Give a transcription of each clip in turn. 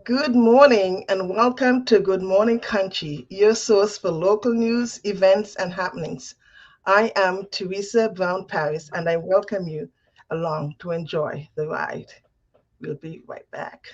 Good morning and welcome to Good Morning Conshy, your source for local news, events, and happenings. I am Teresa Brown Paris and I welcome you along to enjoy the ride. We'll be right back.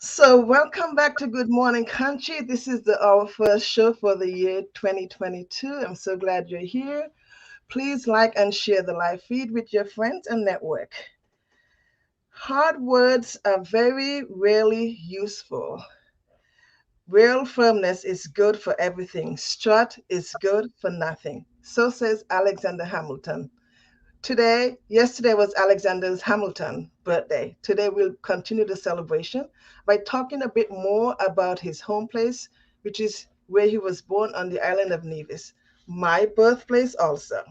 So, welcome back to Good Morning Country. This is our first show for the year 2022. I'm so glad you're here. Please like and share the live feed with your friends and network. Hard words are very rarely useful. Real firmness is good for everything. Strut is good for nothing. So says Alexander Hamilton. Yesterday was Alexander Hamilton's birthday. Today we'll continue the celebration by talking a bit more about his home place, which is where he was born on the island of Nevis, my birthplace also.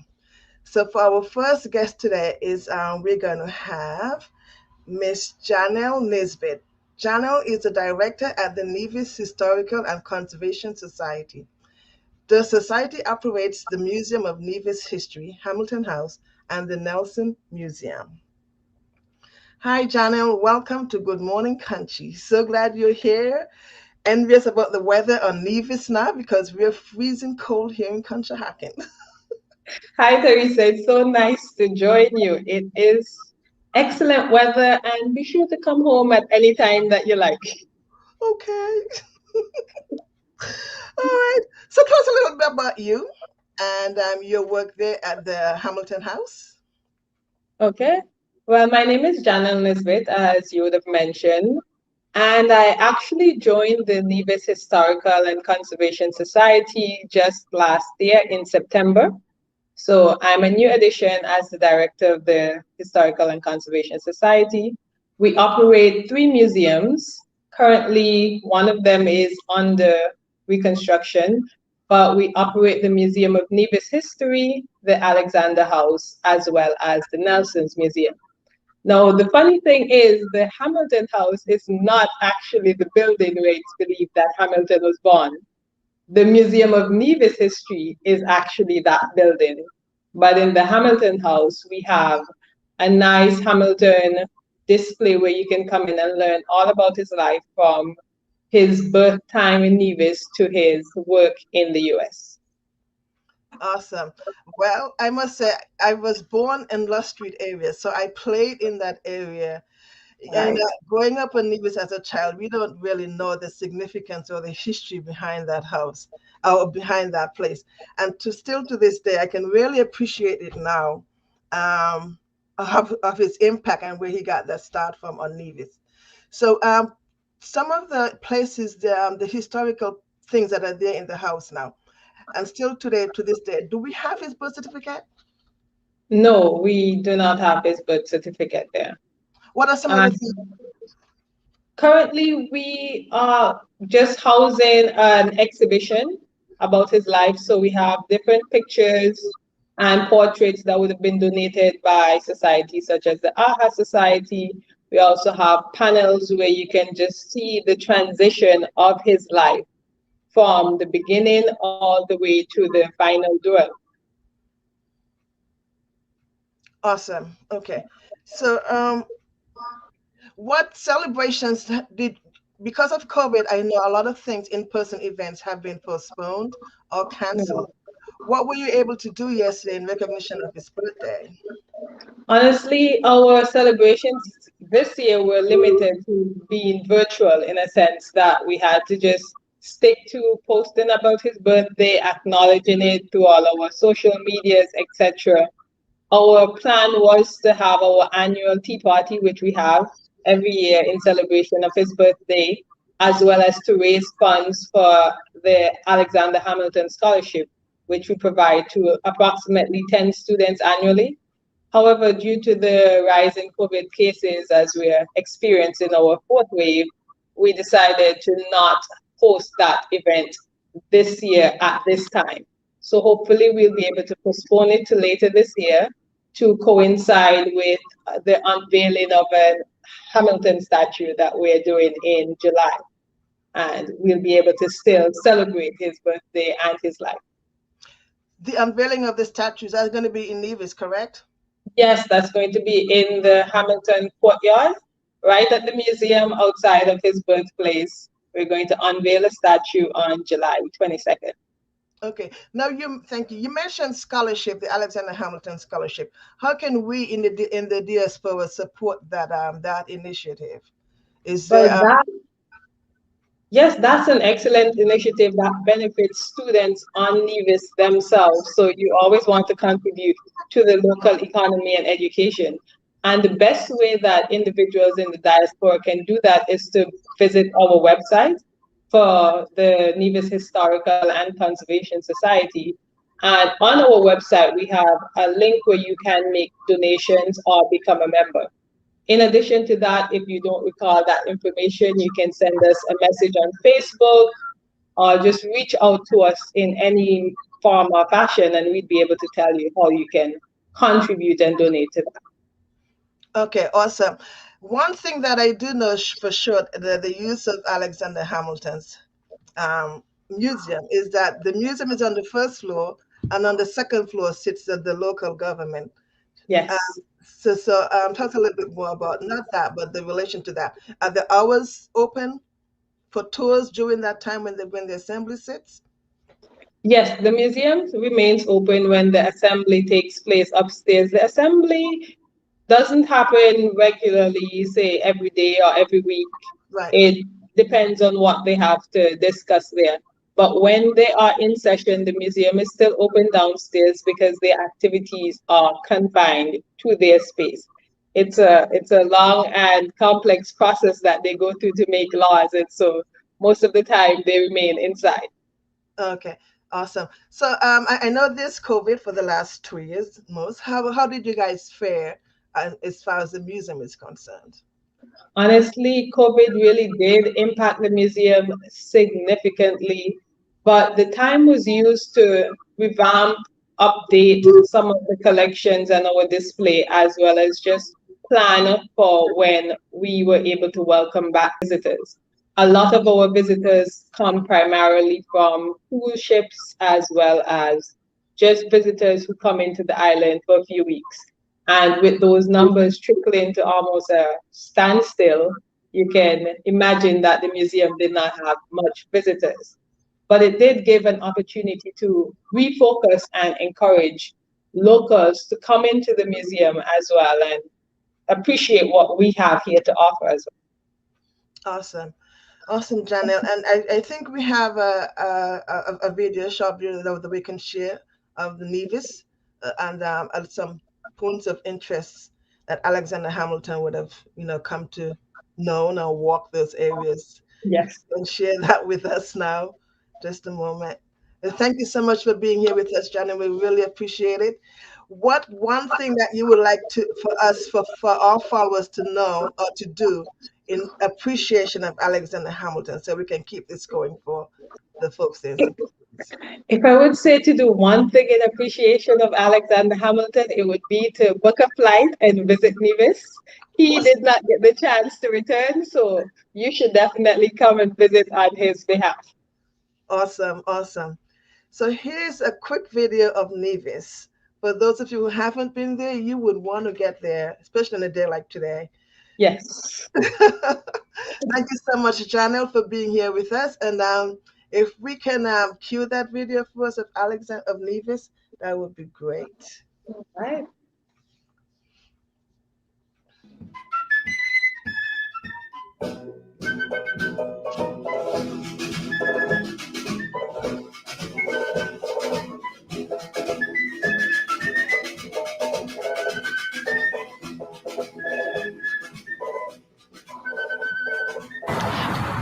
So for our first guest today is we're going to have Miss Janelle Nisbet. Janelle is the director at the Nevis Historical and Conservation Society. The society operates the Museum of Nevis History, Hamilton House, and the Nelson Museum. Hi, Janelle. Welcome to Good Morning Country. So glad you're here. Envious about the weather on Nevis now because we're freezing cold here in Conshohocken. Hi, Teresa. It's so nice to join you. It is excellent weather, and be sure to come home at any time that you like. Okay. All right. So tell us a little bit about you and your work there at the Hamilton House. Okay. Well, my name is Janelle Nisbet, as you would have mentioned, and I actually joined the Nevis Historical and Conservation Society just last year in September. So I'm a new addition as the director of the Historical and Conservation Society. We operate three museums. Currently, one of them is under reconstruction, but we operate the Museum of Nevis History, the Alexander House, as well as the Nelson's Museum. Now, the funny thing is, the Hamilton House is not actually the building where it's believed that Hamilton was born. The Museum of Nevis History is actually that building. But in the Hamilton House, we have a nice Hamilton display where you can come in and learn all about his life from his birth time in Nevis to his work in the US. Awesome. Well, I must say, I was born in Lust Street area, so I played in that area. And Right. growing up in Nevis as a child, we don't really know the significance or the history behind that house or behind that place. And to still to this day, I can really appreciate it now of his impact and where he got that start from on Nevis. So some of the places, the historical things that are there in the house now, and still today, to this day, do we have his birth certificate? No, we do not have his birth certificate there. What are some of the And things? currently, we are just housing an exhibition about his life. So we have different pictures and portraits that would have been donated by societies such as the AHA Society. We also have panels where you can just see the transition of his life from the beginning all the way to the final duel. Awesome. Okay. So what celebrations did, because of COVID, I know a lot of things, in-person events have been postponed or canceled. What were you able to do yesterday in recognition of his birthday? Honestly, our celebrations this year were limited to being virtual in a sense that we had to just stick to posting about his birthday, acknowledging it through all our social medias, etc. Our plan was to have our annual tea party, which we have every year in celebration of his birthday, as well as to raise funds for the Alexander Hamilton Scholarship, which we provide to approximately 10 students annually. However, due to the rise in COVID cases as we're experiencing our fourth wave, we decided to not host that event this year at this time. So hopefully we'll be able to postpone it to later this year to coincide with the unveiling of a Hamilton statue that we're doing in July. And we'll be able to still celebrate his birthday and his life. The unveiling of the statues are going to be in Nevis, correct? Yes, that's going to be in the Hamilton courtyard, right at the museum outside of his birthplace. We're going to unveil a statue on July 22nd. Okay. Now, thank you. You mentioned scholarship, the Alexander Hamilton Scholarship. How can we in the diaspora support that initiative? Is Well, there yes, that's an excellent initiative that benefits students on Nevis themselves. So you always want to contribute to the local economy and education. And the best way that individuals in the diaspora can do that is to visit our website for the Nevis Historical and Conservation Society. And on our website, we have a link where you can make donations or become a member. In addition to that, if you don't recall that information, you can send us a message on Facebook or just reach out to us in any form or fashion, and we'd be able to tell you how you can contribute and donate to that. Okay, awesome. One thing that I do know for sure, the use of Alexander Hamilton's museum is that the museum is on the first floor, and on the second floor sits the local government. Yes. So talk a little bit more about not that, but the relation to that. Are the hours open for tours during that time when the assembly sits? Yes, the museum remains open when the assembly takes place upstairs. The assembly doesn't happen regularly, say every day or every week. Right. It depends on what they have to discuss there. But when they are in session, the museum is still open downstairs because their activities are confined to their space. It's a long and complex process that they go through to make laws, and so most of the time they remain inside. Okay. Awesome. So I know this COVID for the last 2 years most. How did you guys fare as far as the museum is concerned? Honestly, COVID really did impact the museum significantly, but the time was used to revamp, update some of the collections and our display, as well as just plan for when we were able to welcome back visitors. A lot of our visitors come primarily from cruise ships as well as just visitors who come into the island for a few weeks. And with those numbers trickling to almost a standstill, you can imagine that the museum did not have much visitors. But it did give an opportunity to refocus and encourage locals to come into the museum as well and appreciate what we have here to offer as well. Awesome. Awesome, Janelle. And I think we have a video, short video that we can share of the Nevis and some points of interest that Alexander Hamilton would have, come to know or walk those areas. Yes. And share that with us now. Just a moment. And thank you so much for being here with us, Janelle. We really appreciate it. What one thing that you would like for our followers to know or to do in appreciation of Alexander Hamilton, so we can keep this going for the folks there in St. Kitts? If I would say to do one thing in appreciation of Alexander Hamilton, it would be to book a flight and visit Nevis. He did not get the chance to return, so you should definitely come and visit on his behalf. Awesome, awesome. So here's a quick video of Nevis. For those of you who haven't been there, you would want to get there, especially on a day like today. Yes. Thank you so much, Janelle, for being here with us. And if we can cue that video for us of Alexander of Nevis, that would be great. All right.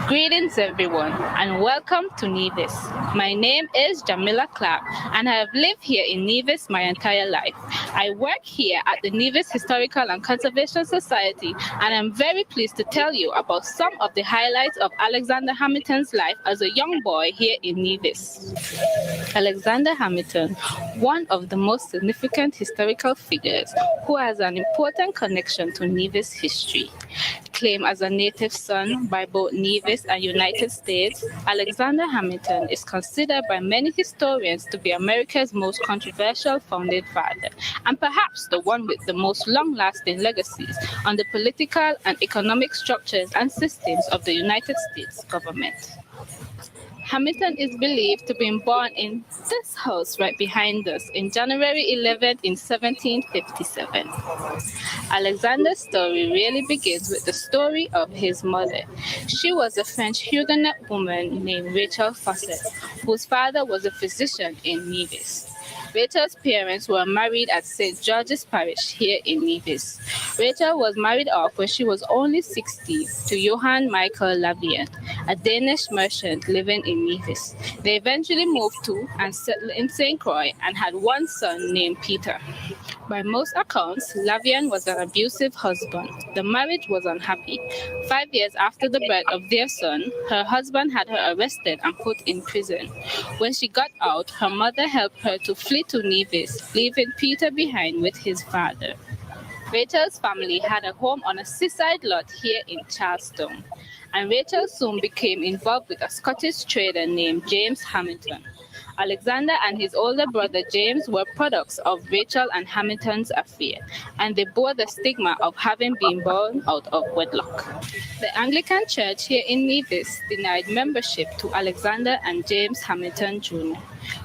Greetings Greetings, everyone, and welcome to Nevis. My name is Jamila Clapp, and I have lived here in Nevis my entire life. I work here at the Nevis Historical and Conservation Society, and I'm very pleased to tell you about some of the highlights of Alexander Hamilton's life as a young boy here in Nevis. Alexander Hamilton, one of the most significant historical figures who has an important connection to Nevis history. Claimed as a native son by both Nevis and United States, Alexander Hamilton is considered by many historians to be America's most controversial founding father, and perhaps the one with the most long-lasting legacies on the political and economic structures and systems of the United States government. Hamilton is believed to be born in this house right behind us in January 11th in 1757. Alexander's story really begins with the story of his mother. She was a French Huguenot woman named Rachel Fawcett, whose father was a physician in Nevis. Rachel's parents were married at St. George's Parish here in Nevis. Rachel was married off when she was only 16 to Johann Michael Lavian, a Danish merchant living in Nevis. They eventually moved to and settled in St. Croix and had one son named Peter. By most accounts, Lavian was an abusive husband. The marriage was unhappy. 5 years after the birth of their son, her husband had her arrested and put in prison. When she got out, her mother helped her to flee to Nevis, leaving Peter behind with his father. Rachel's family had a home on a seaside lot here in Charleston, and Rachel soon became involved with a Scottish trader named James Hamilton. Alexander and his older brother James were products of Rachel and Hamilton's affair, and they bore the stigma of having been born out of wedlock. The Anglican Church here in Nevis denied membership to Alexander and James Hamilton Jr.,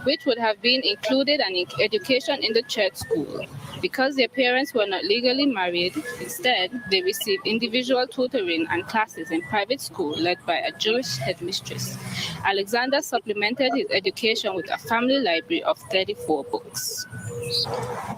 which would have been included an education in the church school. Because their parents were not legally married, instead, they received individual tutoring and classes in private school led by a Jewish headmistress. Alexander supplemented his education with a family library of 34 books.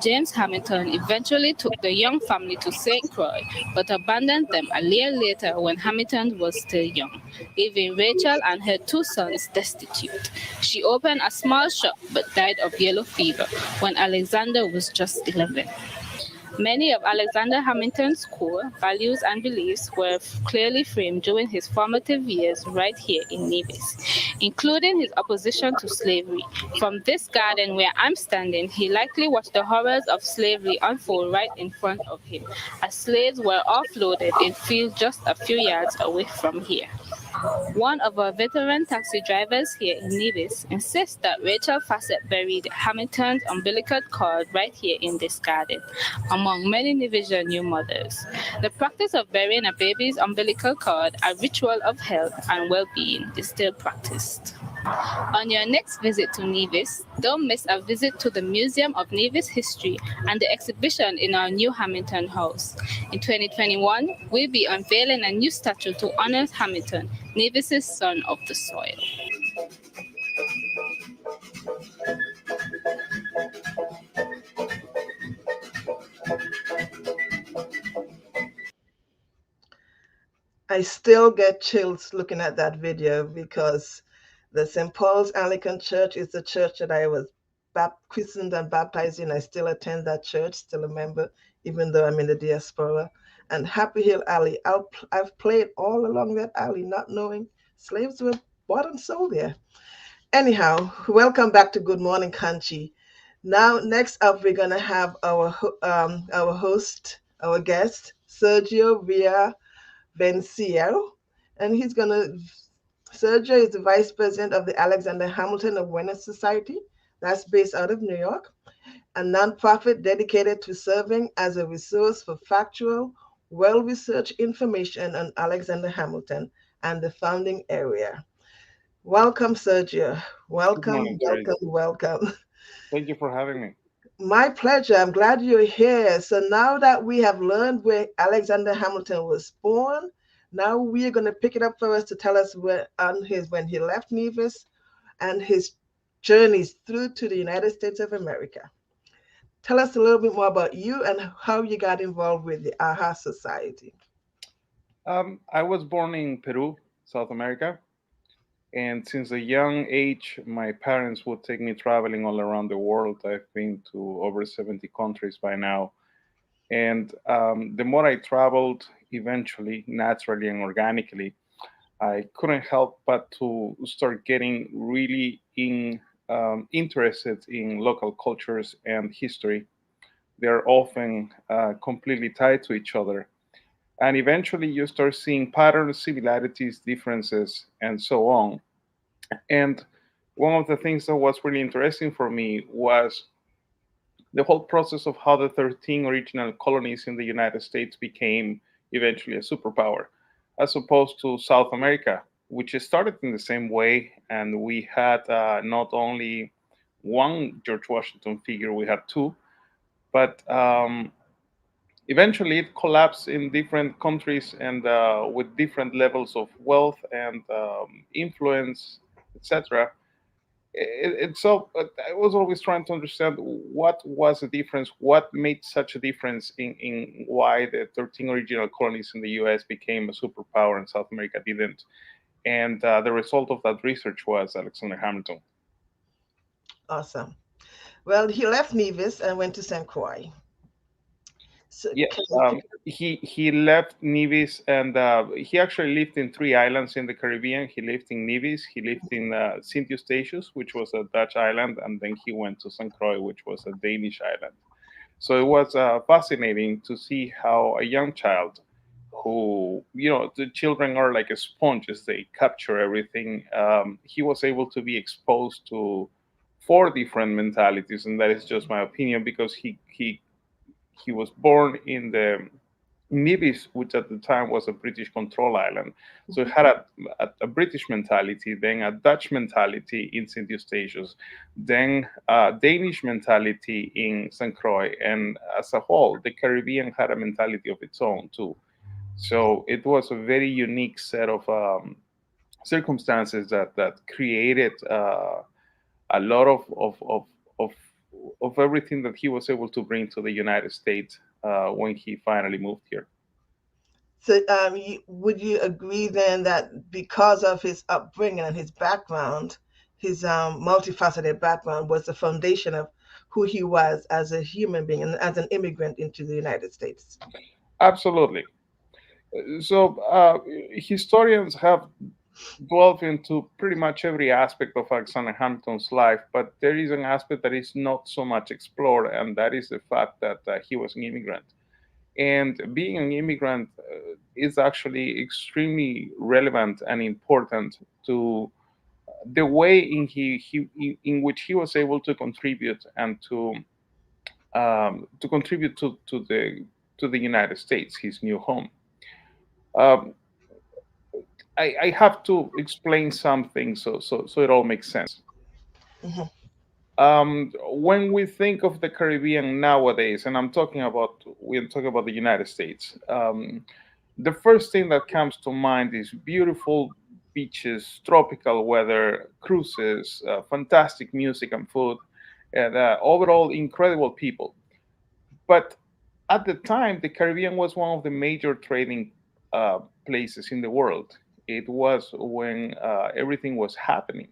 James Hamilton eventually took the young family to St. Croix, but abandoned them a year later when Hamilton was still young, leaving Rachel and her two sons destitute. She opened a small shop but died of yellow fever when Alexander was just 11. Many of Alexander Hamilton's core values and beliefs were clearly framed during his formative years right here in Nevis, including his opposition to slavery. From this garden where I'm standing, he likely watched the horrors of slavery unfold right in front of him, as slaves were offloaded in fields just a few yards away from here. One of our veteran taxi drivers here in Nevis insists that Rachel Fawcett buried Hamilton's umbilical cord right here in this garden, among many Nevisian new mothers. The practice of burying a baby's umbilical cord, a ritual of health and well-being, is still practiced. On your next visit to Nevis, don't miss a visit to the Museum of Nevis History and the exhibition in our new Hamilton House. In 2021, we'll be unveiling a new statue to honor Hamilton, Nevis's son of the soil. I still get chills looking at that video because the St. Paul's Anglican Church is the church that I was christened and baptized in. I still attend that church, still a member, even though I'm in the diaspora. And Happy Hill Alley, I've played all along that alley, not knowing slaves were bought and sold there. Anyhow, welcome back to Good Morning Conshy. Now, next up, we're gonna have our host, our guest, Sergio Villa Venciero, and Sergio is the vice president of the Alexander Hamilton Awareness Society, that's based out of New York, a nonprofit dedicated to serving as a resource for factual, well-researched information on Alexander Hamilton and the founding area. Welcome, Sergio. Good morning, Welcome, Tracy. welcome, welcome. Thank you for having me. My pleasure. I'm glad you're here. So now that we have learned where Alexander Hamilton was born, now we are going to pick it up for us to tell us when he left Nevis and his journeys through to the United States of America. Tell us a little bit more about you and how you got involved with the AHA Society. I was born in Peru, South America. And since a young age, my parents would take me traveling all around the world. I've been to over 70 countries by now. And the more I traveled, eventually, naturally and organically, I couldn't help but to start getting really interested in local cultures and history. They're often completely tied to each other. And eventually, you start seeing patterns, similarities, differences, and so on. And one of the things that was really interesting for me was the whole process of how the 13 original colonies in the United States became eventually a superpower, as opposed to South America, which started in the same way. And we had not only one George Washington figure, we had two, but eventually it collapsed in different countries and with different levels of wealth and influence, etc. I was always trying to understand what was the difference, what made such a difference in why the 13 original colonies in the US became a superpower and South America didn't. And the result of that research was Alexander Hamilton. Awesome. Well, he left Nevis and went to St. Croix. So Yes, can you pick he left Nevis and he actually lived in three islands in the Caribbean. He lived in Nevis, he lived in Saint Eustatius, which was a Dutch island, and then he went to St. Croix, which was a Danish island. So it was fascinating to see how a young child, who, the children are like sponges, they capture everything. He was able to be exposed to four different mentalities, and that is just my opinion because he was born in the Nevis, which at the time was a British control island. So it had a British mentality, then a Dutch mentality in St. Eustatius, then a Danish mentality in St. Croix. And as a whole, the Caribbean had a mentality of its own too. So it was a very unique set of circumstances that created a lot of of everything that he was able to bring to the United States when he finally moved here. So, would you agree then that because of his upbringing and his background, his multifaceted background was the foundation of who he was as a human being and as an immigrant into the United States? Absolutely. So historians have delved into pretty much every aspect of Alexander Hamilton's life, but there is an aspect that is not so much explored, and that is the fact that he was an immigrant. And being an immigrant is actually extremely relevant and important to the way in which he was able to contribute and to contribute to the United States, his new home. Um, I have to explain something so it all makes sense. Hmm. When we think of the Caribbean nowadays, and we're talking about the United States, the first thing that comes to mind is beautiful beaches, tropical weather, cruises, fantastic music and food, and overall incredible people. But at the time, the Caribbean was one of the major trading uh, places in the world. It was when everything was happening.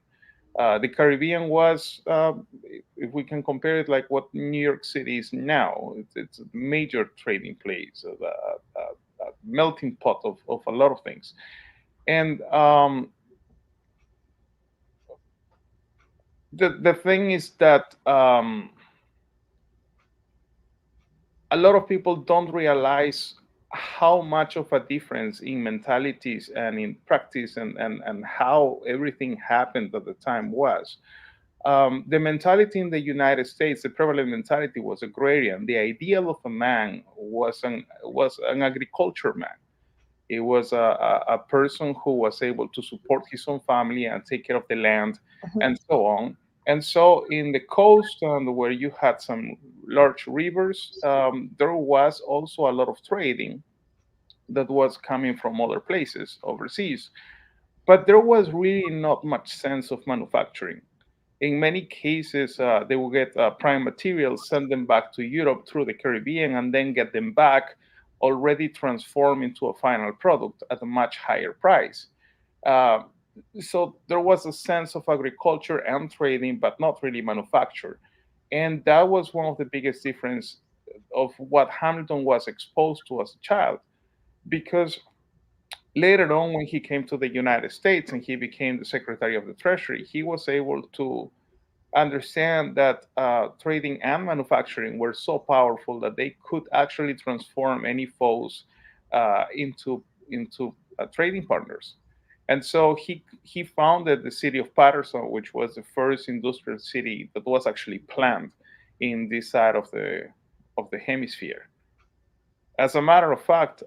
The Caribbean was, if we can compare it like what New York City is now, it's a major trading place, a melting pot of a lot of things. And the thing is that a lot of people don't realize how much of a difference in mentalities and in practice and how everything happened at the time was. The mentality in the United States, the prevalent mentality was agrarian. The ideal of a man was an agriculture man. It was a person who was able to support his own family and take care of the land Hmm. and so on. And so, in the coast and where you had some large rivers, there was also a lot of trading that was coming from other places overseas. But there was really not much sense of manufacturing. In many cases, they will get prime materials, send them back to Europe through the Caribbean, and then get them back already transformed into a final product at a much higher price. Uh, so there was a sense of agriculture and trading, but not really manufacture. And that was one of the biggest difference of what Hamilton was exposed to as a child, because later on, when he came to the United States and he became the Secretary of the Treasury, he was able to understand that trading and manufacturing were so powerful that they could actually transform any foes into trading partners. And so he founded the city of Patterson, which was the first industrial city that was actually planned in this side of the hemisphere. As a matter of fact,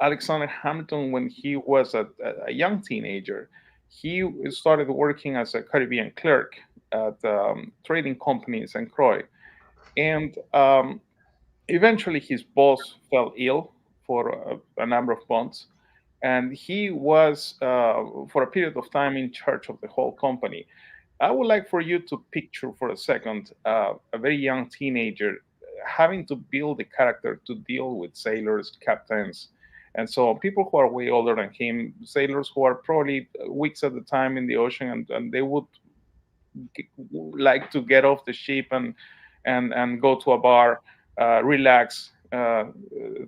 Alexander Hamilton, when he was a young teenager, he started working as a Caribbean clerk at trading company in St. Croix. And eventually his boss fell ill for a number of months. And he was, for a period of time, in charge of the whole company. I would like for you to picture for a second a very young teenager having to build a character to deal with sailors, captains, and so on, people who are way older than him, sailors who are probably weeks at a time in the ocean, and they would like to get off the ship and go to a bar, relax,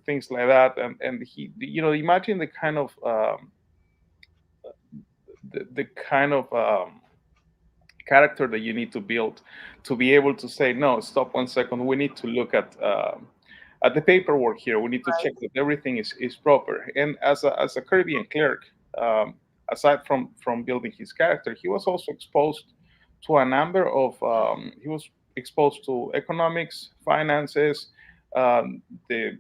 things like that. And he, imagine the kind of character that you need to build to be able to say, no, stop 1 second, we need to look at the paperwork here, we need to check that everything is proper. And as a Caribbean clerk, aside from building his character, he was also exposed to a number of he was exposed to economics, finances, the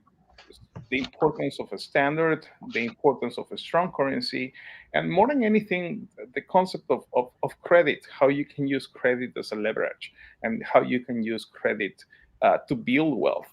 the importance of a standard, the importance of a strong currency, and more than anything, the concept of credit, how you can use credit as a leverage, and how you can use credit to build wealth.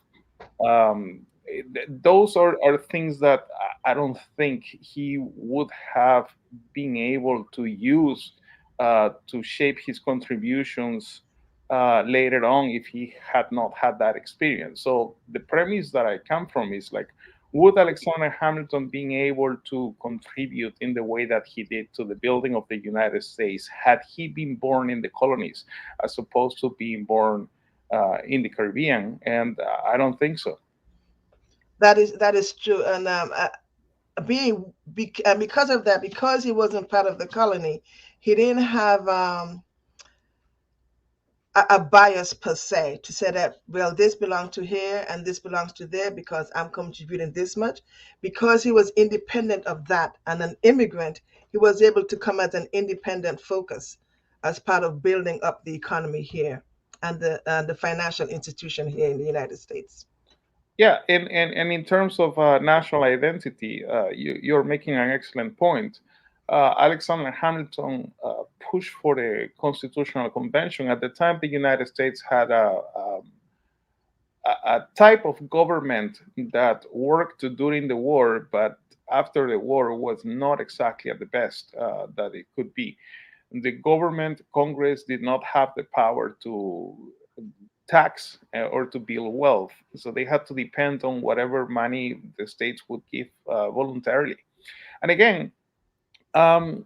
Those are things that I don't think he would have been able to use to shape his contributions later on if he had not had that experience. So the premise that I come from is like, would Alexander Hamilton being able to contribute in the way that he did to the building of the United States had he been born in the colonies as opposed to being born in the Caribbean? And I don't think so. That is true, and because of that, because he wasn't part of the colony, he didn't have a bias per se to say that, well, this belongs to here and this belongs to there because I'm contributing this much. Because he was independent of that and an immigrant, he was able to come as an independent focus as part of building up the economy here and the financial institution here in the United States. Yeah, and in terms of national identity, you're making an excellent point. Alexander Hamilton pushed for the Constitutional Convention. At the time, the United States had a type of government that worked during the war, but after the war was not exactly at the best that it could be. The government, Congress, did not have the power to tax or to build wealth. So they had to depend on whatever money the states would give voluntarily. And again, um,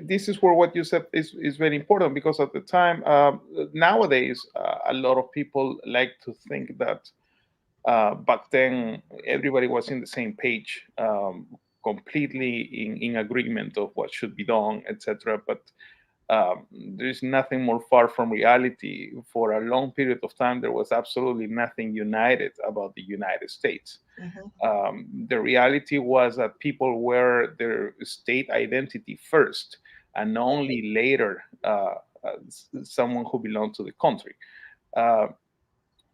this is where what you said is very important, because at the time, nowadays, a lot of people like to think that back then everybody was in the same page, completely in agreement of what should be done, etc. But there's nothing more far from reality. For a long period of time, there was absolutely nothing united about the United States. Mhm. The reality was that people were their state identity first, and only later someone who belonged to the country. Uh,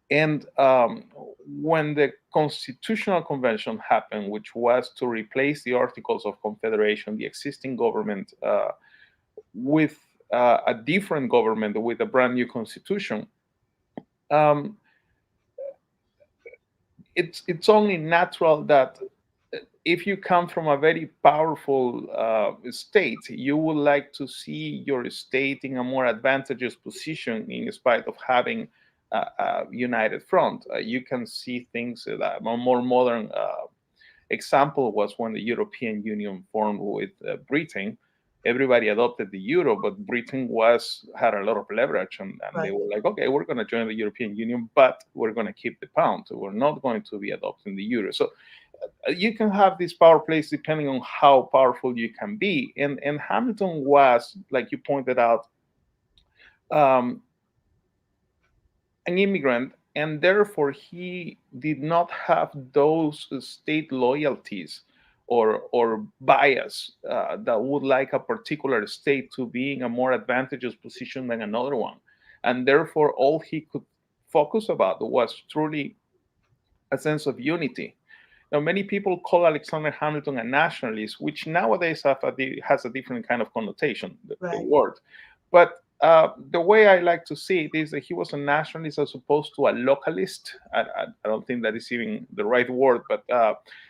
and when the Constitutional Convention happened, which was to replace the Articles of Confederation, the existing government, with a different government with a brand new constitution, um, it's only natural that if you come from a very powerful state, you would like to see your state in a more advantageous position in spite of having a united front. You can see things that are more modern example was when the European Union formed with Britain. Everybody adopted the euro, but Britain was had a lot of leverage, and they Right. were like, okay, we're going to join the European Union, but we're going to keep the pound. So we're not going to be adopting the euro. So you can have these power plays depending on how powerful you can be. And Hamilton was, like you pointed out, um, an immigrant, and therefore he did not have those state loyalties or bias that would like a particular state to be in a more advantageous position than another one, and therefore all he could focus about was truly a sense of unity. Now, many people call Alexander Hamilton a nationalist, which nowadays has a different kind of connotation, the Right. word. But the way I like to see it is that he was a nationalist as opposed to a localist. I don't think that is even the right word, but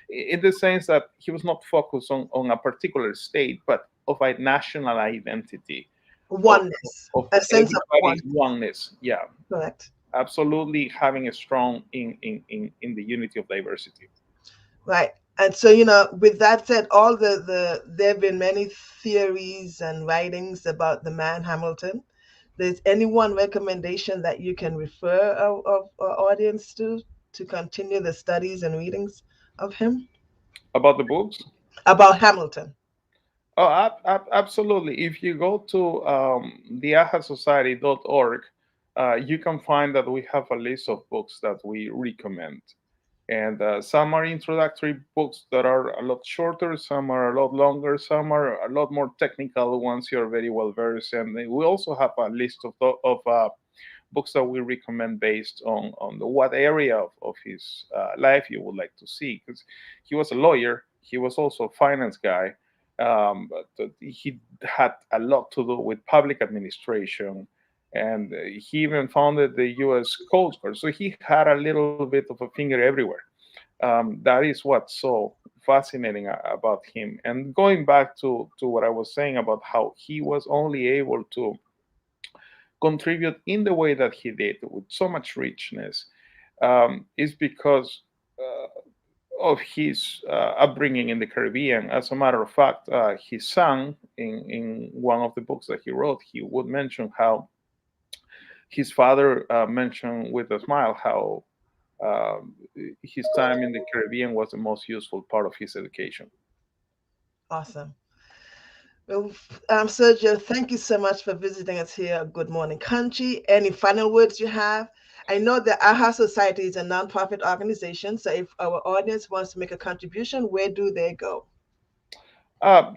in the sense that he was not focused on a particular state, but of a national identity, of, Oneness, of a sense of everybody oneness. oneness. Yeah, Correct. absolutely having a strong in the unity of diversity. Right. And so, with that said, all there have been many theories and writings about the man Hamilton. There's any one recommendation that you can refer of our audience to continue the studies and readings of him About the books. about Hamilton? Oh, absolutely. If you go to theahasociety.org, you can find that we have a list of books that we recommend. And some are introductory books that are a lot shorter, some are a lot longer, some are a lot more technical once you're very well versed. And we also have a list of books that we recommend based on what area of his life you would like to see. Because he was a lawyer, he was also a finance guy, but he had a lot to do with public administration, and he even founded the U.S. Coast Guard. So he had a little bit of a finger everywhere. That is what's so fascinating about him. And going back to what I was saying about how he was only able to contribute in the way that he did with so much richness is because of his upbringing in the Caribbean. As a matter of fact, his son, in one of the books that he wrote, he would mention how his father mentioned with a smile how um, his time in the Caribbean was the most useful part of his education. Awesome. Well, Sergio, thank you so much for visiting us here at Good Morning Country. Any final words you have? I know the AHA Society is a nonprofit organization, so if our audience wants to make a contribution, where do they go?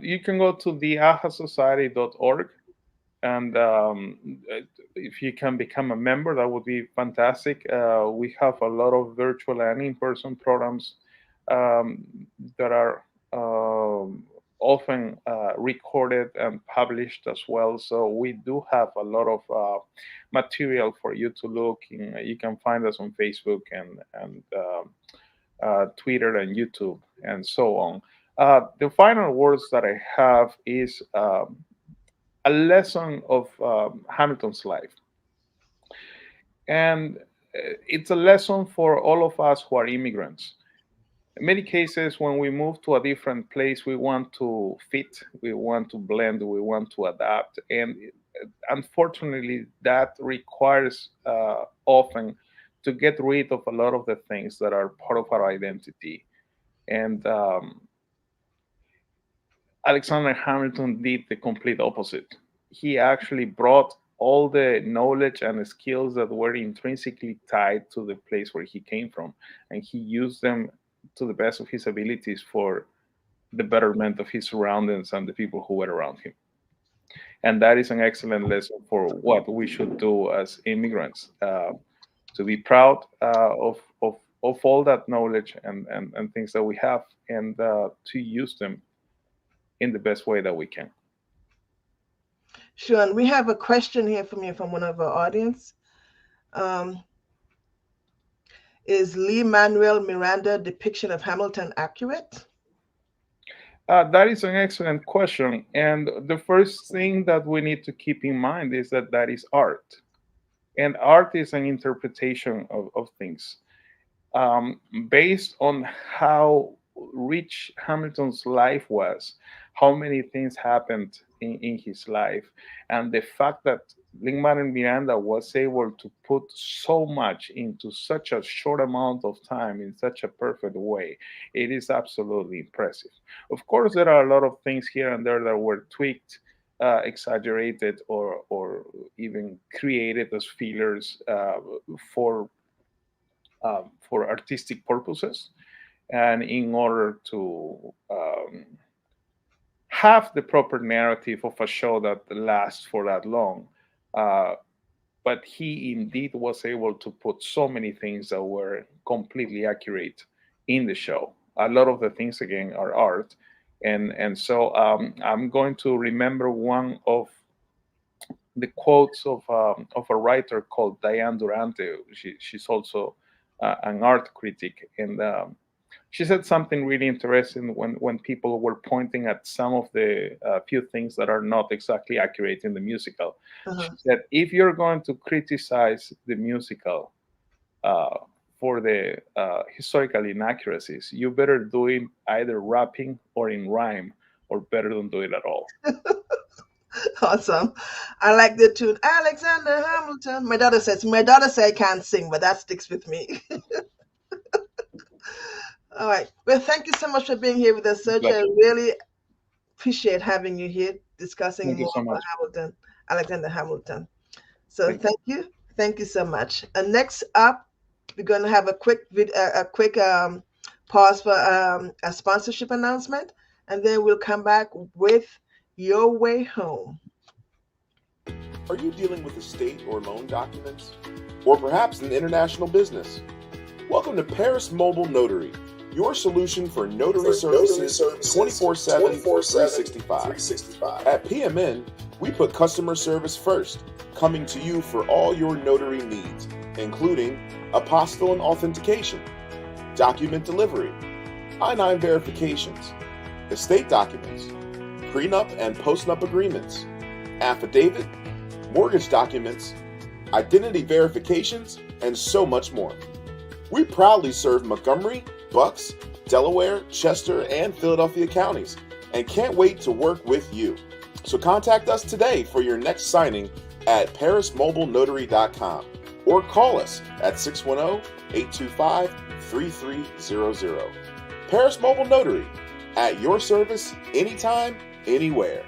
You can go to theahasociety.org, and if you can become a member, that would be fantastic. We have a lot of virtual and in-person programs um, that are often recorded and published as well. So we do have a lot of material for you to look in. You can find us on Facebook and Twitter and YouTube and so on. The final words that I have is a lesson of Hamilton's life. And it's a lesson for all of us who are immigrants. In many cases, when we move to a different place, we want to fit, we want to blend, we want to adapt. And unfortunately, that requires often to get rid of a lot of the things that are part of our identity. And Alexander Hamilton did the complete opposite. He actually brought all the knowledge and skills that were intrinsically tied to the place where he came from, and he used them to the best of his abilities for the betterment of his surroundings and the people who were around him. And that is an excellent lesson for what we should do as immigrants, to be proud of all that knowledge and things that we have, and to use them in the best way that we can. Sure. And we have a question here from you from one of our audience. Um, is Lee Manuel Miranda depiction of Hamilton accurate? That is an excellent question. And the first thing that we need to keep in mind is that that is art. And art is an interpretation of things based on how rich Hamilton's life was, how many things happened in his life, and the fact that Lin-Manuel Miranda was able to put so much into such a short amount of time in such a perfect way, it is absolutely impressive. Of course, there are a lot of things here and there that were tweaked, exaggerated, or even created as fillers for for artistic purposes and in order to have the proper narrative of a show that lasts for that long. Uh, but he indeed was able to put so many things that were completely accurate in the show. A lot of the things again are art, and so I'm going to remember one of the quotes of a writer called Diane Durante. She's also an art critic, and she said something really interesting when people were pointing at some of the few things that are not exactly accurate in the musical. Uh-huh. She said, if you're going to criticize the musical uh, for the historical inaccuracies, you better do it either rapping or in rhyme, or better don't do it at all. Awesome. I like the tune Alexander Hamilton. My daughter said I can't sing, but that sticks with me. All right. Well, thank you so much for being here with us, Sergio. I Pleasure. really appreciate having you here discussing Thank you more so about much. Hamilton, Alexander Hamilton. So Thank you. thank you. Thank you so much. And next up, we're going to have a quick pause for a sponsorship announcement, and then we'll come back with Your Way Home. Are you dealing with estate or loan documents? Or perhaps an international business? Welcome to Paris Mobile Notary, your solution for notary services 24/7, 365. At PMN, we put customer service first, coming to you for all your notary needs, including apostille and authentication, document delivery, I-9 verifications, estate documents, prenup and postnup agreements, affidavit, mortgage documents, identity verifications, and so much more. We proudly serve Montgomery, Bucks, Delaware, Chester, and Philadelphia counties, and can't wait to work with you. So contact us today for your next signing at parismobilenotary.com or call us at 610-825-3300. Paris Mobile Notary, at your service anytime, anywhere.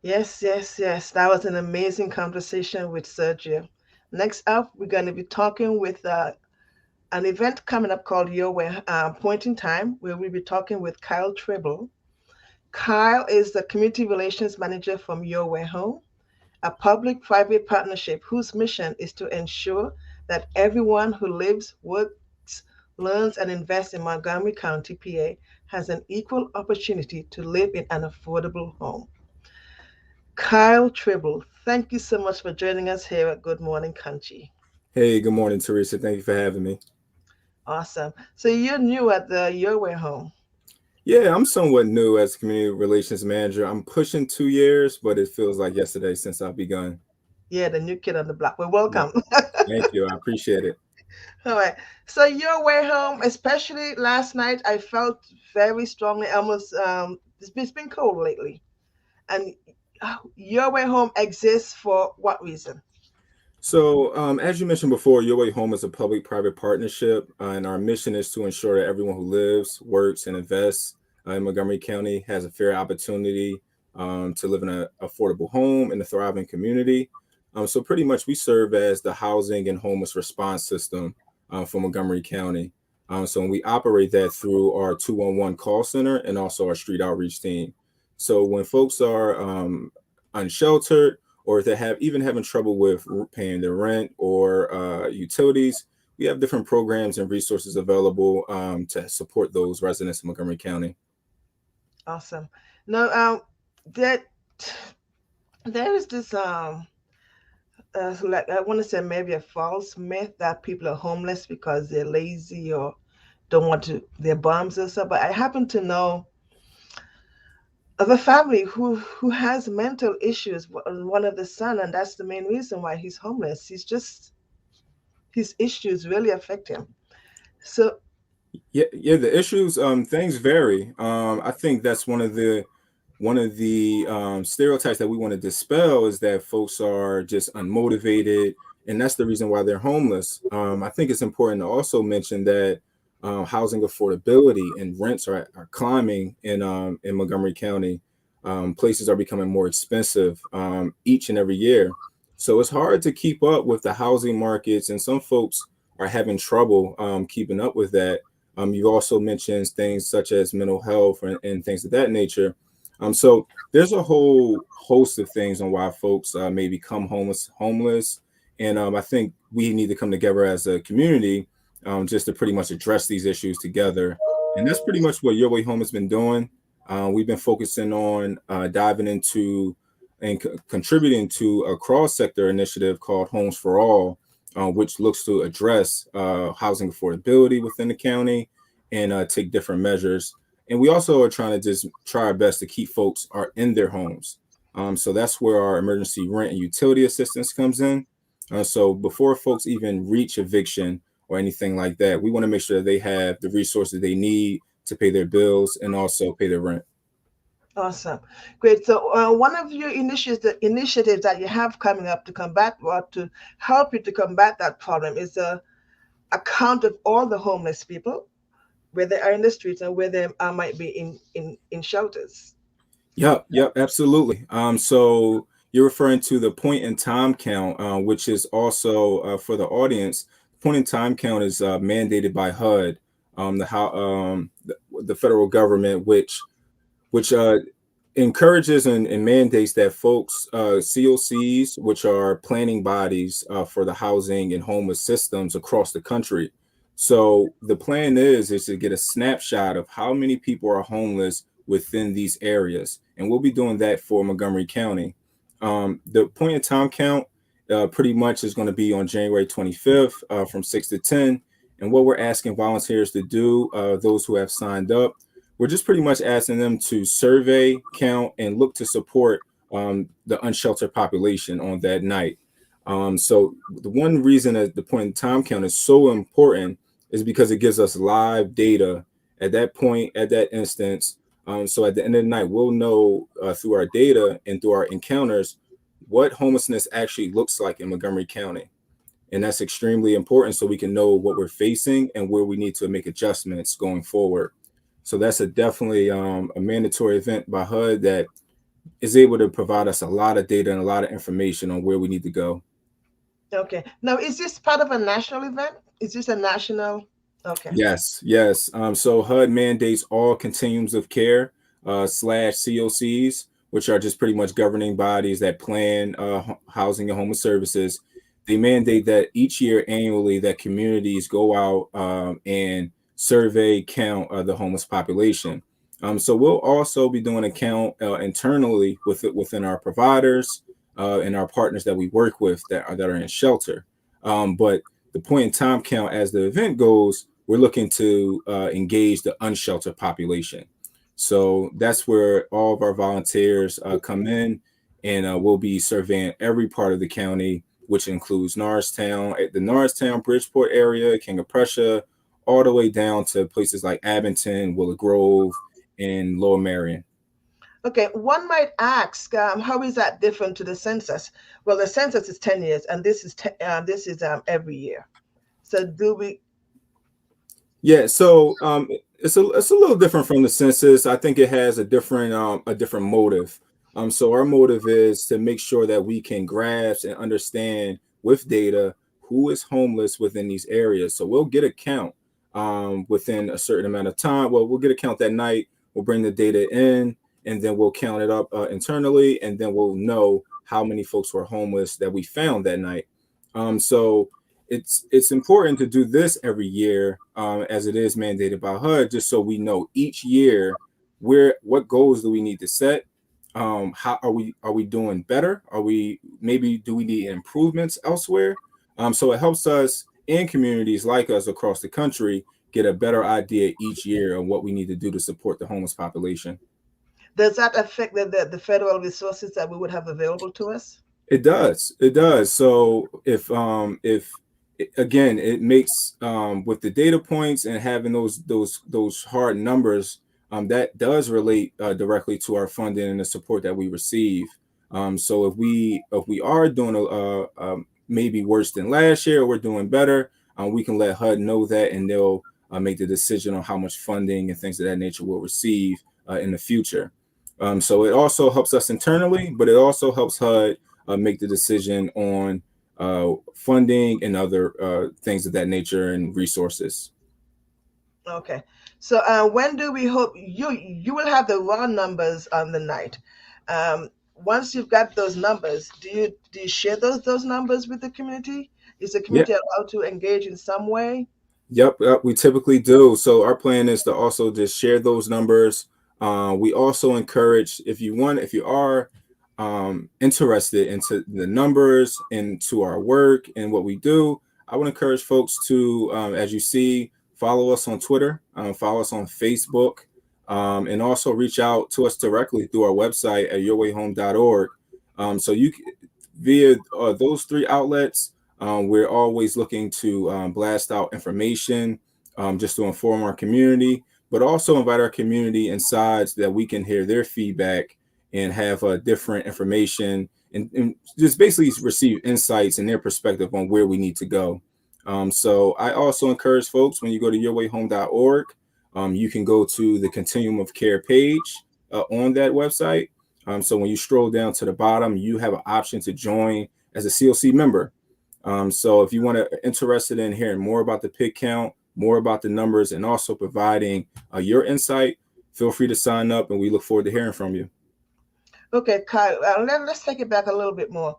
Yes, yes, yes. That was an amazing conversation with Sergio. Next up, we're going to be talking with an event coming up called Your Way Point in Time, where we'll be talking with Kyle Tribble. Kyle is the Community Relations Manager from Your Way Home, a public-private partnership whose mission is to ensure that everyone who lives, works, learns, and invests in Montgomery County, PA, has an equal opportunity to live in an affordable home. Kyle Tribble, thank you so much for joining us here at Good Morning Conshy. Hey, good morning, Teresa. Thank you for having me. Awesome. So you're new at the Your Way Home. Yeah, I'm somewhat new as community relations manager. I'm pushing 2 years, but it feels like yesterday since I've begun. Yeah, the new kid on the block. Well, Yeah, welcome. thank you. I appreciate it. All right. So Your Way Home, especially last night, I felt very strongly. Almost, it's been cold lately, and Your Way Home exists for what reason? So, as you mentioned before, Your Way Home is a public-private partnership, and our mission is to ensure that everyone who lives, works, and invests in Montgomery County has a fair opportunity to live in an affordable home in a thriving community. So, pretty much, we serve as the housing and homeless response system for Montgomery County. So, we operate that through our 211 call center and also our street outreach team. So, when folks are unsheltered, or if they have even having trouble with paying their rent or utilities, we have different programs and resources available to support those residents in Montgomery County. Awesome. No, that there is this like I want to say maybe a false myth that people are homeless because they're lazy or don't want to, they're bums or so. But I happen to know of a family who has mental issues. One of the son, and that's the main reason why he's homeless. He's just his issues really affect him. So Yeah, the issues, things vary. I think that's one of the stereotypes that we want to dispel is that folks are just unmotivated, and that's the reason why they're homeless. I think it's important to also mention that housing affordability and rents are climbing in Montgomery County. Places are becoming more expensive each and every year, so it's hard to keep up with the housing markets, and some folks are having trouble keeping up with that. You also mentioned things such as mental health and things of that nature. So there's a whole host of things on why folks may become homeless, and I think we need to come together as a community just to pretty much address these issues together. And that's pretty much what Your Way Home has been doing. We've been focusing on diving into and contributing to a cross-sector initiative called Homes for All, which looks to address housing affordability within the county and take different measures. And we also are trying to just try our best to keep folks are in their homes. So that's where our emergency rent and utility assistance comes in. So before folks even reach eviction or anything like that, we want to make sure that they have the resources they need to pay their bills and also pay their rent. awesome, great. So one of your initiatives that you have coming up to combat or to help you to combat that problem is a count of all the homeless people, where they are in the streets and where they might be in shelters. Yep, absolutely. So you're referring to the point in time count, which is also for the audience. Point in time count is mandated by HUD, the federal government, which encourages and mandates that folks, COCs, which are planning bodies for the housing and homeless systems across the country. So the plan is to get a snapshot of how many people are homeless within these areas, and we'll be doing that for Montgomery County. The point in time count pretty much is going to be on January 25th from 6 to 10. And what we're asking volunteers to do, those who have signed up, we're just pretty much asking them to survey, count, and look to support the unsheltered population on that night. So the one reason that the point in time count is so important is because it gives us live data at that point, at that instance. So at the end of the night, we'll know through our data and through our encounters what homelessness actually looks like in Montgomery County. And that's extremely important so we can know what we're facing and where we need to make adjustments going forward. So that's a definitely a mandatory event by HUD that is able to provide us a lot of data and a lot of information on where we need to go. Okay. Now, is this part of a national event? Is this a national? Okay. Yes. So HUD mandates all continuums of care slash COCs, which are just pretty much governing bodies that plan housing and homeless services. They mandate that each year annually that communities go out and survey, count the homeless population. So we'll also be doing a count internally within our providers and our partners that we work with that are in shelter. But the point in time count as the event goes, we're looking to engage the unsheltered population. So that's where all of our volunteers come in, and we'll be surveying every part of the county, which includes Norristown, the Norristown, Bridgeport area, King of Prussia, all the way down to places like Abington, Willow Grove, and Lower Marion. Okay, one might ask, how is that different to the census? Well, the census is 10 years, and this is every year. So do we? Yeah, so it's a little different from the census. I think it has a different motive. So our motive is to make sure that we can grasp and understand with data who is homeless within these areas. So we'll get a count within a certain amount of time. Well, we'll get a count that night. We'll bring the data in, and then we'll count it up internally, and then we'll know how many folks were homeless that we found that night. So it's important to do this every year, as it is mandated by HUD, just so we know each year what goals do we need to set. How are we doing better? Do we need improvements elsewhere? So it helps us and communities like us across the country get a better idea each year of what we need to do to support the homeless population. Does that affect the federal resources that we would have available to us? It does. So if again, it makes with the data points and having those hard numbers, that does relate directly to our funding and the support that we receive. So if we are doing maybe worse than last year, or we're doing better, we can let HUD know that, and they'll make the decision on how much funding and things of that nature we'll receive in the future. So it also helps us internally, but it also helps HUD make the decision on funding and other things of that nature and resources. Okay. So when do we hope you will have the raw numbers on the night? Once you've got those numbers, do you share those numbers with the community? Is the Yeah. community allowed to engage in some way? Yep, we typically do. So our plan is to also just share those numbers. We also encourage, if you are interested into the numbers, into our work and what we do, I would encourage folks to, as you see, follow us on Twitter, follow us on Facebook, and also reach out to us directly through our website at yourwayhome.org. So via those three outlets, we're always looking to blast out information just to inform our community, but also invite our community inside so that we can hear their feedback and have different information, and just basically receive insights and their perspective on where we need to go. So I also encourage folks, when you go to yourwayhome.org, you can go to the Continuum of Care page on that website. So when you scroll down to the bottom, you have an option to join as a COC member. So if you want to interested in hearing more about the pig count, more about the numbers, and also providing your insight, feel free to sign up, and we look forward to hearing from you. Okay, Kyle, let's take it back a little bit more.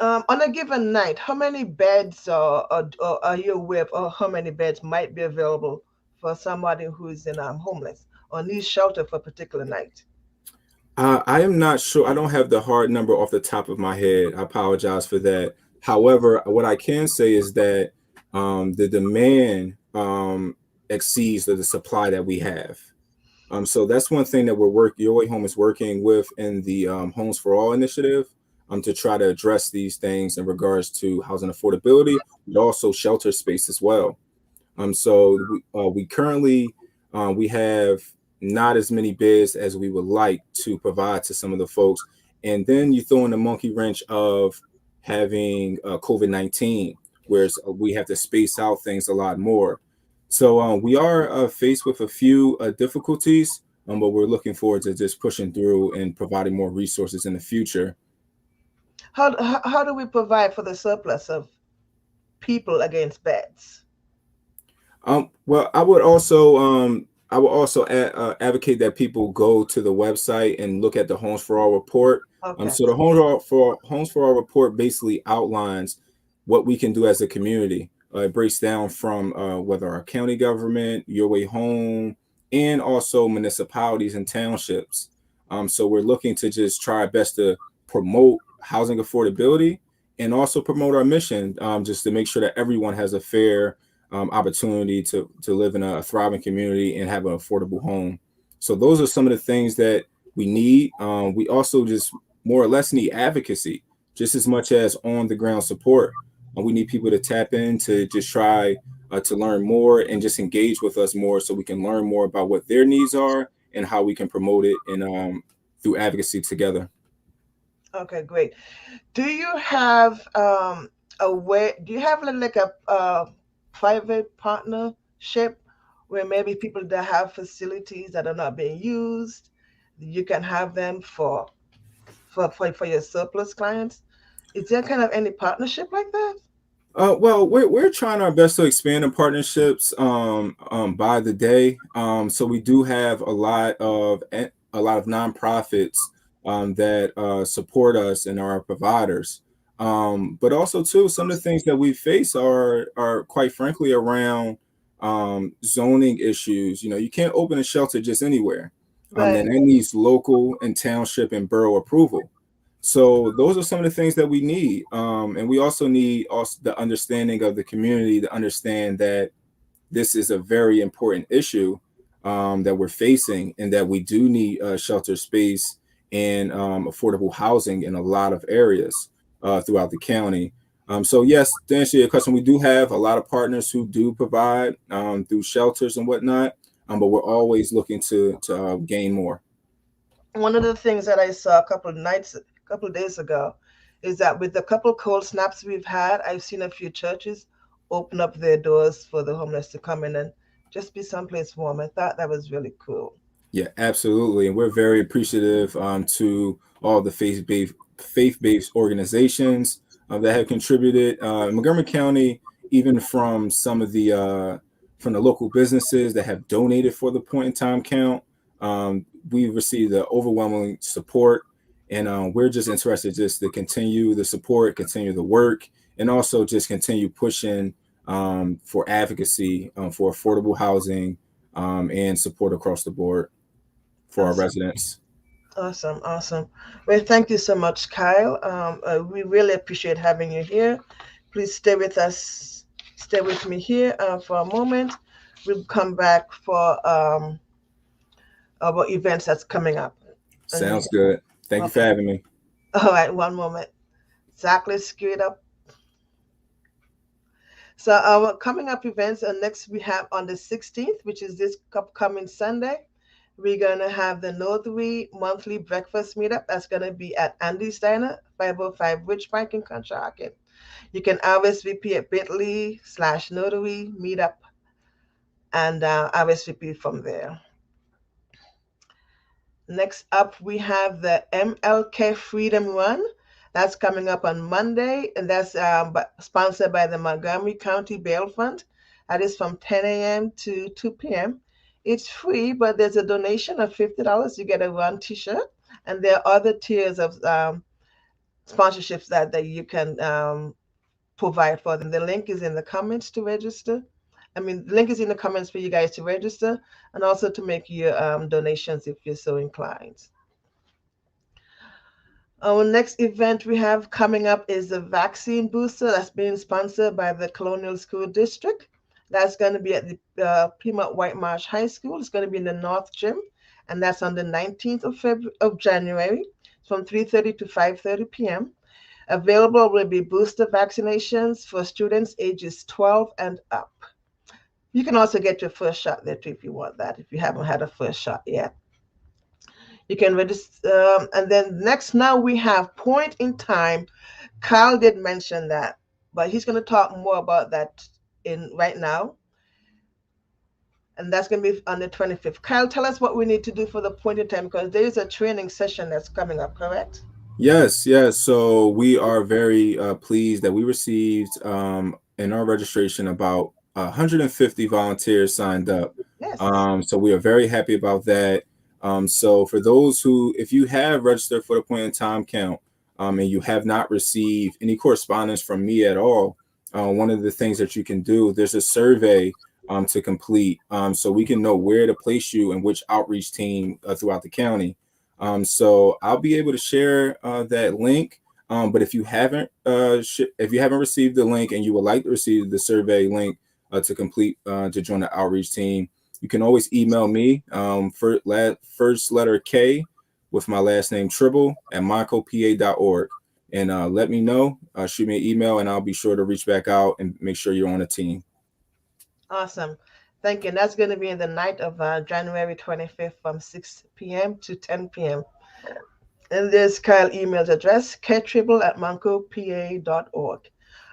On a given night, how many beds are you aware of, or how many beds might be available for somebody who's in homeless or needs shelter for a particular night? I am not sure. I don't have the hard number off the top of my head. I apologize for that. However, what I can say is that the demand exceeds the supply that we have. So that's one thing that Your Way Home is working with in the Homes for All initiative, to try to address these things in regards to housing affordability, but also shelter space as well. So we currently we have not as many beds as we would like to provide to some of the folks, and then you throw in the monkey wrench of having COVID-19, where we have to space out things a lot more. So we are faced with a few difficulties, but we're looking forward to just pushing through and providing more resources in the future. How do we provide for the surplus of people against beds? Well, I would also advocate that people go to the website and look at the Homes for All report. Okay. So the Homes for All report basically outlines what we can do as a community. It breaks down from whether our county government, Your Way Home, and also municipalities and townships. So we're looking to just try our best to promote housing affordability and also promote our mission, just to make sure that everyone has a fair opportunity to live in a thriving community and have an affordable home. So those are some of the things that we need. We also just more or less need advocacy, just as much as on the ground support. We need people to tap in to just try to learn more and just engage with us more, so we can learn more about what their needs are and how we can promote it and through advocacy together. Okay, great. Do you have a way? Do you have like a private partnership where maybe people that have facilities that are not being used, you can have them for your surplus clients? Is there kind of any partnership like that? Well, we're trying our best to expand the partnerships by the day. So we do have a lot of nonprofits that support us and are our providers. But also too, some of the things that we face are quite frankly around zoning issues. You can't open a shelter just anywhere. Right. And that needs local and township and borough approval. So those are some of the things that we need, and we also need the understanding of the community to understand that this is a very important issue that we're facing, and that we do need shelter space and affordable housing in a lot of areas throughout the county. So yes, to answer your question, we do have a lot of partners who do provide through shelters and whatnot, but we're always looking to gain more. One of the things that I saw a couple of days ago, is that with the couple cold snaps we've had, I've seen a few churches open up their doors for the homeless to come in and just be someplace warm. I thought that was really cool. Yeah, absolutely, and we're very appreciative to all the faith-based organizations that have contributed in Montgomery County, even from the local businesses that have donated for the point in time count. We've received the overwhelming support, and we're just interested just to continue the support, continue the work, and also just continue pushing for advocacy for affordable housing and support across the board for our Awesome. residents. Awesome, awesome. Well, thank you so much, Kyle. We really appreciate having you here. Please stay with us, stay with me here for a moment. We'll come back for about events that's coming up. And Sounds good. Thank you for okay, having me. all right, one moment. Zach, let's screw it up. So our coming up events, next we have on the 16th, which is this upcoming Sunday. We're going to have the Northway monthly breakfast meetup. That's going to be at Andy's Diner, 505 Rich Pike in Conshy. You can RSVP at bit.ly/Northway meetup and RSVP from there. Next up, we have the MLK Freedom Run. That's coming up on Monday, and that's sponsored by the Montgomery County Bail Fund. That is from 10 a.m. to 2 p.m. It's free, but there's a donation of $50. You get a run T-shirt, and there are other tiers of sponsorships that you can provide for them. The link is in the comments to register. I mean, the link is in the comments for you guys to register and also to make your donations if you're so inclined. Our next event we have coming up is the vaccine booster that's being sponsored by the Colonial School District. That's going to be at the Plymouth White Marsh High School. It's going to be in the North Gym, and that's on the 19th of January from 3:30 to 5:30 p.m. Available will be booster vaccinations for students ages 12 and up. You can also get your first shot there too if you want that, if you haven't had a first shot yet. You can register. And then next, now we have Point in Time. Kyle did mention that, but he's going to talk more about that in right now. And that's going to be on the 25th. Kyle, tell us what we need to do for the Point in Time, because there is a training session that's coming up, correct? Yes. So we are very pleased that we received in our registration about 150 volunteers signed up. Yes. So we are very happy about that. So for those who, if you have registered for the point in time count and you have not received any correspondence from me at all, one of the things that you can do, there's a survey to complete so we can know where to place you and which outreach team throughout the county. So I'll be able to share that link. But if you haven't received the link and you would like to receive the survey link to complete to join the outreach team, you can always email me first letter K with my last name Tribble at moncopa.org and let me know. Shoot me an email and I'll be sure to reach back out and make sure you're on the team. Awesome. Thank you. And that's going to be in the night of January 25th from 6 p.m. to 10 p.m. And there's Kyle's email address, ktribble@moncopa.org.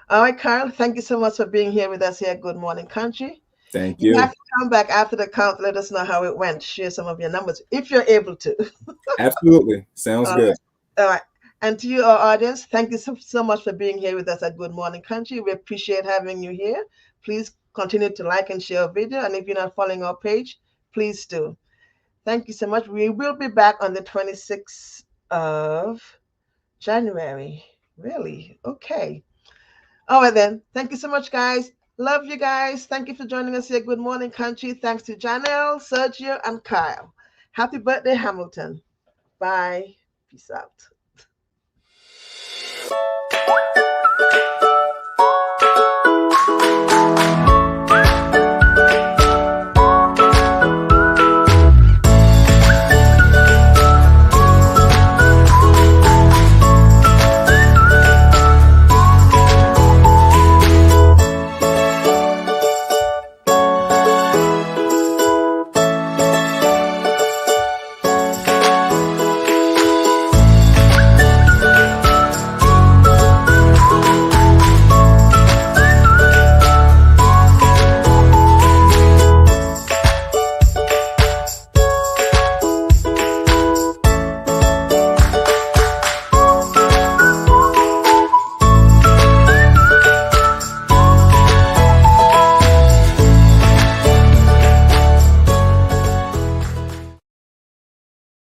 All right, Kyle, thank you so much for being here with us here at Good Morning Country. Thank You you. have to come back after the count. Let us know how it went. Share some of your numbers if you're able to. Absolutely. Sounds good. All right. And to you, our audience, thank you so much for being here with us at Good Morning Country. We appreciate having you here. Please continue to like and share our video. And if you're not following our page, please do. Thank you so much. We will be back on the 26th of January. Really? Okay. All right, then. Thank you so much, guys. Love you guys. Thank you for joining us here. Good Morning Country. Thanks to Janelle, Sergio, and Kyle. Happy birthday, Hamilton. Bye. Peace out.